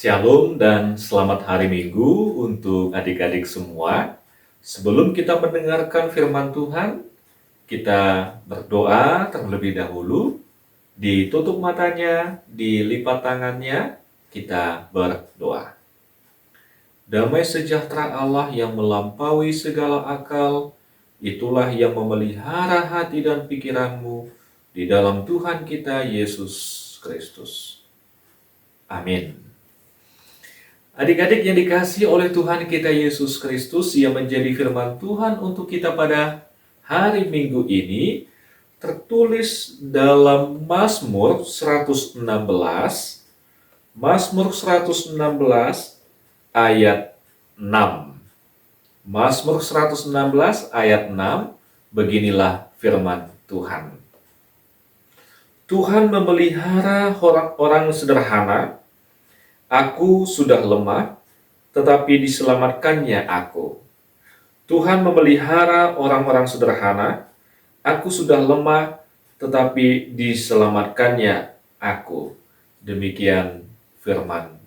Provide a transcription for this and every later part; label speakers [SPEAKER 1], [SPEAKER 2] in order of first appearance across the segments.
[SPEAKER 1] Shalom dan selamat hari Minggu untuk adik-adik semua. Sebelum kita mendengarkan firman Tuhan, kita berdoa terlebih dahulu. Ditutup matanya, dilipat tangannya, kita berdoa. Damai sejahtera Allah yang melampaui segala akal, itulah yang memelihara hati dan pikiranmu di dalam Tuhan kita Yesus Kristus. Amin. Adik-adik yang dikasihi oleh Tuhan kita Yesus Kristus yang menjadi firman Tuhan untuk kita pada hari Minggu ini, tertulis dalam Mazmur 116, Mazmur 116 ayat 6. Mazmur 116 ayat 6, beginilah firman Tuhan. Tuhan memelihara orang-orang sederhana. Aku sudah lemah, tetapi diselamatkannya aku. Tuhan memelihara orang-orang sederhana. Aku sudah lemah, tetapi diselamatkannya aku. Demikian firman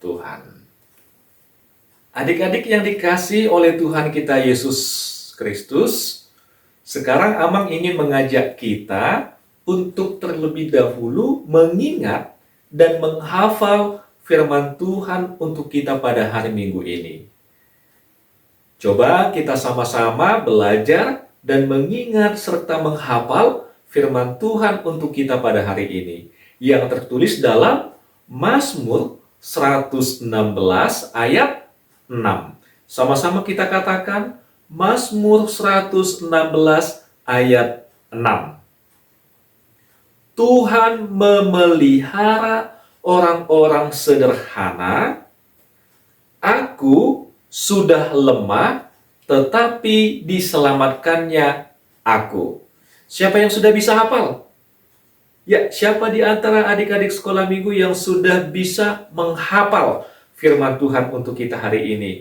[SPEAKER 1] Tuhan. Adik-adik yang dikasihi oleh Tuhan kita Yesus Kristus, sekarang Amang ingin mengajak kita untuk terlebih dahulu mengingat dan menghafal firman Tuhan untuk kita pada hari Minggu ini. Coba kita sama-sama belajar dan mengingat serta menghafal firman Tuhan untuk kita pada hari ini, yang tertulis dalam Mazmur 116 ayat 6. Sama-sama kita katakan Mazmur 116 ayat 6. Tuhan memelihara orang-orang sederhana. Aku sudah lemah, tetapi diselamatkannya aku. Siapa yang sudah bisa hafal? Ya, siapa di antara adik-adik sekolah minggu yang sudah bisa menghafal firman Tuhan untuk kita hari ini?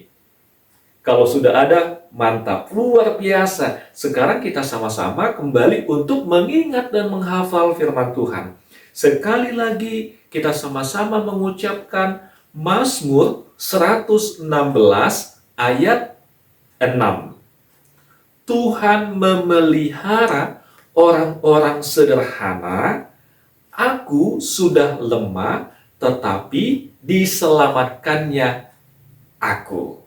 [SPEAKER 1] Kalau sudah ada, mantap, luar biasa. Sekarang kita sama-sama kembali untuk mengingat dan menghafal firman Tuhan. Sekali lagi kita sama-sama mengucapkan Mazmur 116 ayat 6. Tuhan memelihara orang-orang sederhana. Aku sudah lemah, tetapi diselamatkannya aku.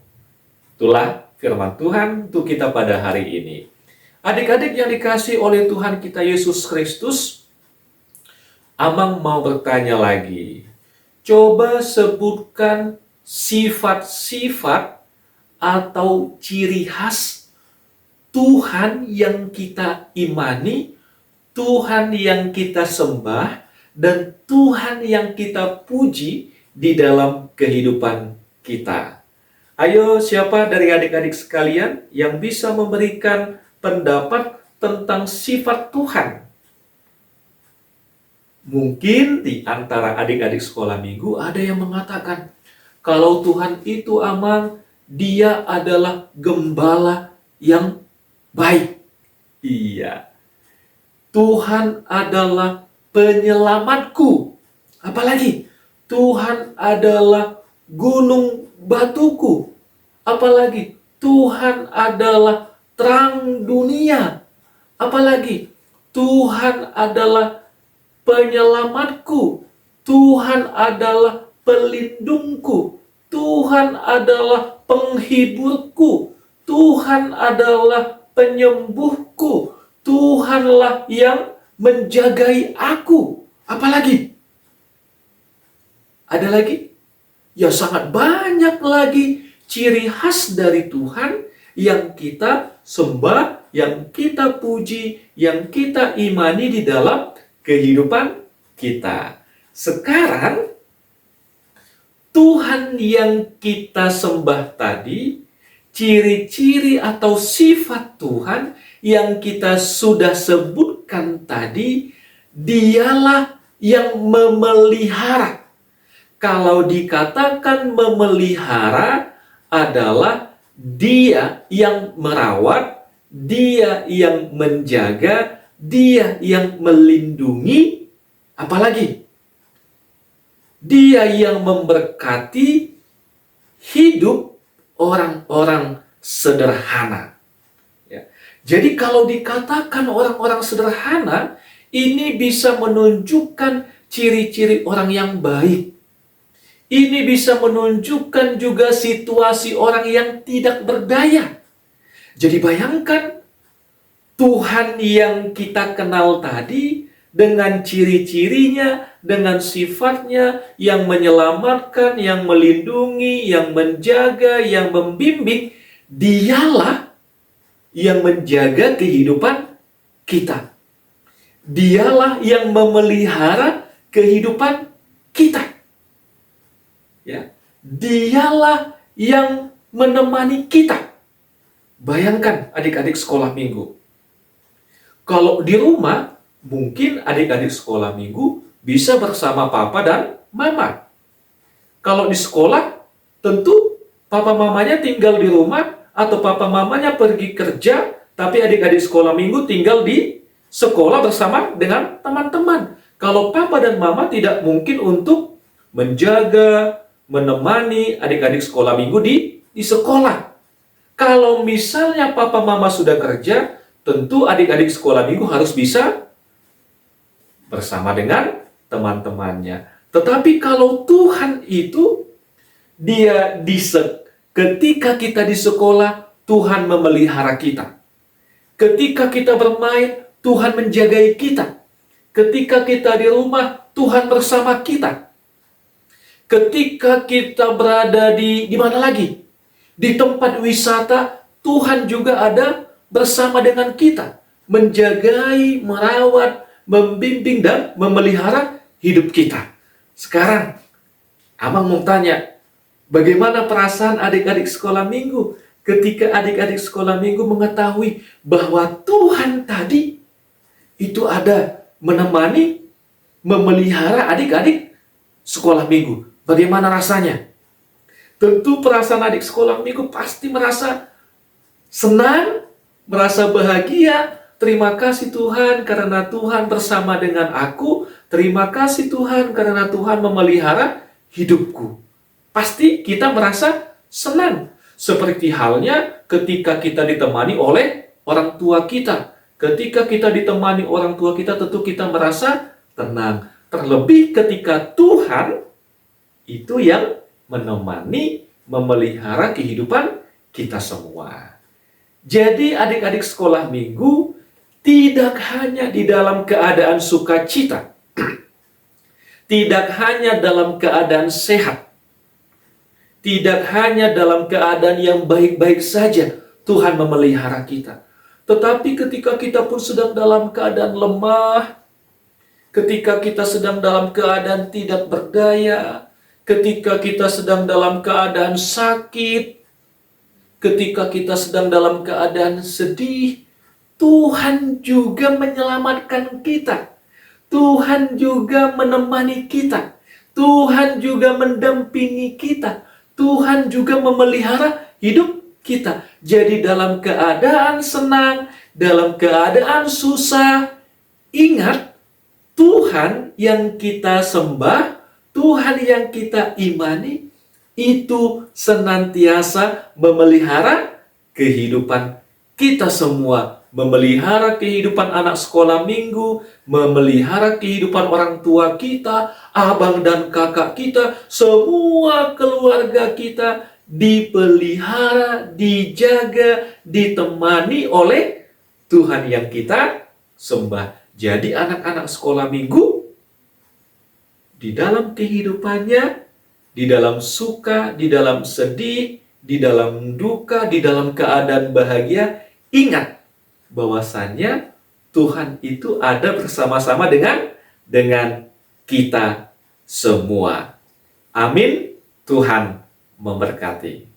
[SPEAKER 1] Itulah firman Tuhan untuk kita pada hari ini. Adik-adik yang dikasihi oleh Tuhan kita Yesus Kristus, Amang mau bertanya lagi. Coba sebutkan sifat-sifat atau ciri khas Tuhan yang kita imani, Tuhan yang kita sembah, dan Tuhan yang kita puji di dalam kehidupan kita. Ayo, siapa dari adik-adik sekalian yang bisa memberikan pendapat tentang sifat Tuhan? Mungkin di antara adik-adik sekolah minggu ada yang mengatakan, kalau Tuhan itu Amang, Dia adalah gembala yang baik. Iya. Tuhan adalah penyelamatku. Apalagi? Tuhan adalah gunung batuku. Apalagi? Tuhan adalah terang dunia. Apalagi? Tuhan adalah penyelamatku. Tuhan adalah pelindungku. Tuhan adalah penghiburku. Tuhan adalah penyembuhku. Tuhanlah yang menjagai aku. Apalagi? Ada lagi? Ya, sangat banyak lagi ciri khas dari Tuhan yang kita sembah, yang kita puji, yang kita imani di dalam kehidupan kita. Sekarang, Tuhan yang kita sembah tadi, ciri-ciri atau sifat Tuhan yang kita sudah sebutkan tadi, Dialah yang memelihara. Kalau dikatakan memelihara adalah Dia yang merawat, Dia yang menjaga, Dia yang melindungi. Apalagi? Dia yang memberkati hidup orang-orang sederhana. Ya. Jadi kalau dikatakan orang-orang sederhana, ini bisa menunjukkan ciri-ciri orang yang baik. Ini bisa menunjukkan juga situasi orang yang tidak berdaya. Jadi bayangkan, Tuhan yang kita kenal tadi, dengan ciri-cirinya, dengan sifatnya yang menyelamatkan, yang melindungi, yang menjaga, yang membimbing, dialah yang menjaga kehidupan kita. Dialah yang memelihara kehidupan kita. Ya, dialah yang menemani kita. Bayangkan adik-adik sekolah minggu. Kalau di rumah, mungkin adik-adik sekolah minggu bisa bersama papa dan mama. Kalau di sekolah, tentu papa mamanya tinggal di rumah atau papa mamanya pergi kerja, tapi adik-adik sekolah minggu tinggal di sekolah bersama dengan teman-teman. Kalau papa dan mama tidak mungkin untuk menjaga, menemani adik-adik sekolah minggu di sekolah. Kalau misalnya papa mama sudah kerja, tentu adik-adik sekolah minggu harus bisa bersama dengan teman-temannya. Tetapi kalau Tuhan itu, ketika kita di sekolah, Tuhan memelihara kita. Ketika kita bermain, Tuhan menjagai kita. Ketika kita di rumah, Tuhan bersama kita. Ketika kita berada di mana lagi? Di tempat wisata, Tuhan juga ada bersama dengan kita. Menjagai, merawat, membimbing, dan memelihara hidup kita. Sekarang, Amang mau tanya, bagaimana perasaan adik-adik sekolah minggu ketika adik-adik sekolah minggu mengetahui bahwa Tuhan tadi itu ada menemani, memelihara adik-adik sekolah minggu? Bagaimana rasanya? Tentu perasaan adik sekolah minggu pasti merasa senang, merasa bahagia. Terima kasih Tuhan karena Tuhan bersama dengan aku. Terima kasih Tuhan karena Tuhan memelihara hidupku. Pasti kita merasa senang. Seperti halnya ketika kita ditemani oleh orang tua kita. Ketika kita ditemani orang tua kita, tentu kita merasa tenang. Terlebih ketika Tuhan itu yang menemani, memelihara kehidupan kita semua. Jadi adik-adik sekolah minggu tidak hanya di dalam keadaan sukacita, tidak hanya dalam keadaan sehat, tidak hanya dalam keadaan yang baik-baik saja Tuhan memelihara kita. Tetapi ketika kita pun sedang dalam keadaan lemah, ketika kita sedang dalam keadaan tidak berdaya, ketika kita sedang dalam keadaan sakit, ketika kita sedang dalam keadaan sedih, Tuhan juga menyelamatkan kita. Tuhan juga menemani kita. Tuhan juga mendampingi kita. Tuhan juga memelihara hidup kita. Jadi dalam keadaan senang, dalam keadaan susah, ingat Tuhan yang kita sembah, Tuhan yang kita imani, itu senantiasa memelihara kehidupan kita semua. Memelihara kehidupan anak sekolah minggu, memelihara kehidupan orang tua kita, abang dan kakak kita, semua keluarga kita dipelihara, dijaga, ditemani oleh Tuhan yang kita sembah. Jadi anak-anak sekolah minggu di dalam kehidupannya, di dalam suka, di dalam sedih, di dalam duka, di dalam keadaan bahagia, ingat bahwasannya Tuhan itu ada bersama-sama dengan kita semua. Amin. Tuhan memberkati.